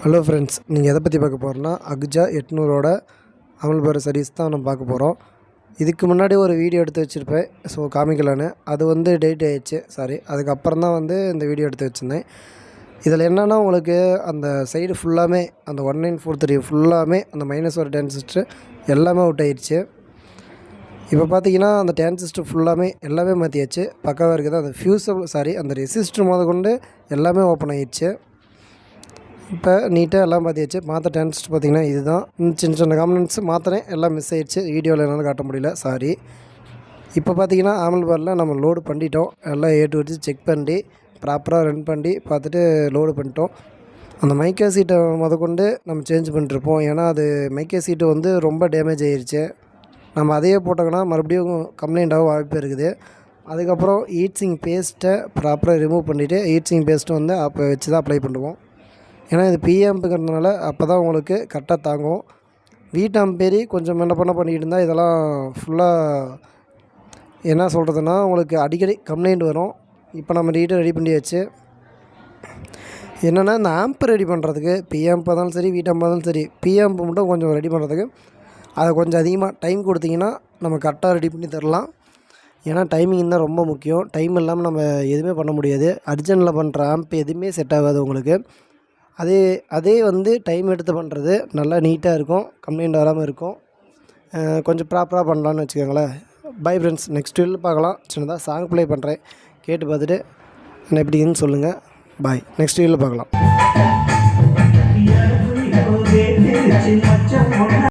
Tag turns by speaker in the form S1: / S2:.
S1: Hello friends, நீங்கள் எதை பற்றி பார்க்க போகிறோன்னா அக்ஜா 800ஓட அமல்பர சர்வீஸ் தான் நம்ம பார்க்க போகிறோம். இதுக்கு முன்னாடி ஒரு வீடியோ எடுத்து வச்சுருப்பேன், ஸோ காமிக்கலான்னு. அது டெலிட் ஆகிடுச்சு, சாரி. அதுக்கப்புறம் தான் இந்த வீடியோ எடுத்து வச்சுருந்தேன். இதில் என்னென்னா உங்களுக்கு அந்த சைடு ஃபுல்லாமே அந்த 1943 ஃபுல்லாமே அந்த மைனஸ் ஒரு டிரான்சிஸ்டர் எல்லாமே அவுட் ஆகிடுச்சு. இப்போ பார்த்தீங்கன்னா அந்த டிரான்சிஸ்டர் ஃபுல்லாமே எல்லாமே மாற்றியாச்சு, பக்காவாக இருக்குது. அந்த ஃபியூஸபிள் அந்த ரெசிஸ்டர் கொண்டு எல்லாமே ஓப்பன் ஆகிடுச்சு. இப்போ நீட்டாக எல்லாம் மாற்றியாச்சு. மாற்ற டிரான்சிஸ்டர் பார்த்திங்கன்னா இதுதான். சின்ன சின்ன காம்பனன்ட்ஸ் மாற்றினேன், எல்லாம் மிஸ் ஆகிடுச்சு. வீடியோவில் என்னால் காட்ட முடியல, சாரி. இப்போ பார்த்திங்கன்னா ஆமல்பாரில் நம்ம லோடு பண்ணிட்டோம். எல்லாம் ஏ டு வச்சு செக் பண்ணி ப்ராப்பராக ரன் பண்ணி பார்த்துட்டு லோடு பண்ணிட்டோம். அந்த மைக்கா சீட்டை கொண்டு நம்ம சேஞ்ச் பண்ணிட்டுருப்போம். ஏன்னா அது மைக்கா சீட்டு ரொம்ப டேமேஜ் ஆகிடுச்சு. நம்ம அதையே போட்டோங்கன்னா மறுபடியும் கம்ப்ளைண்ட் ஆக வாய்ப்பு இருக்குது. அதுக்கப்புறம் ஹீட்சிங் பேஸ்ட்டை ப்ராப்பராக ரிமூவ் பண்ணிவிட்டு ஹீட்சிங் பேஸ்ட்டு அப்போ வச்சு தான் அப்ளை பண்ணுவோம். ஏன்னா இது பிஎம்ப்புங்கிறதுனால அப்போ தான் உங்களுக்கு கரெக்டாக தாங்கும். வீட்டு அம்பேரி கொஞ்சம் என்ன பண்ணிக்கிட்டு இருந்தால் இதெல்லாம் ஃபுல்லாக என்ன சொல்கிறதுனா உங்களுக்கு அடிக்கடி கம்ப்ளைண்ட் வரும். இப்போ நம்ம நீட்டாக ரெடி பண்ணியாச்சு. என்னென்னா இந்த ஆம்பை ரெடி பண்ணுறதுக்கு பிஎம்ப் இருந்தாலும் சரி, வீட்டாம்பு இருந்தாலும் சரி, பிஎம்ப் மட்டும் கொஞ்சம் ரெடி பண்ணுறதுக்கு அதை கொஞ்சம் அதிகமாக டைம் கொடுத்திங்கன்னா நம்ம கரெக்டாக ரெடி பண்ணி தரலாம். ஏன்னா டைமிங் தான் ரொம்ப முக்கியம். டைம் இல்லாமல் நம்ம எதுவுமே பண்ண முடியாது. அர்ஜென்ட்டில் பண்ணுற ஆம்ப் எதுவுமே செட் ஆகாது உங்களுக்கு. அதே டைம் எடுத்து பண்ணுறது நல்லா நீட்டாக இருக்கும், கம்ப்ளைண்ட் வராமல் இருக்கும். கொஞ்சம் ப்ராப்பராக பண்ணலான்னு வச்சுக்கோங்களேன். பை ஃப்ரெண்ட்ஸ், நெக்ஸ்ட் வீடியோவில் பார்க்கலாம். சின்னதாக சாங் ப்ளே பண்ணுறேன், கேட்டு பார்த்துட்டு என்ன எப்படின்னு சொல்லுங்கள். பாய், நெக்ஸ்ட் வீடியோவில் பார்க்கலாம்.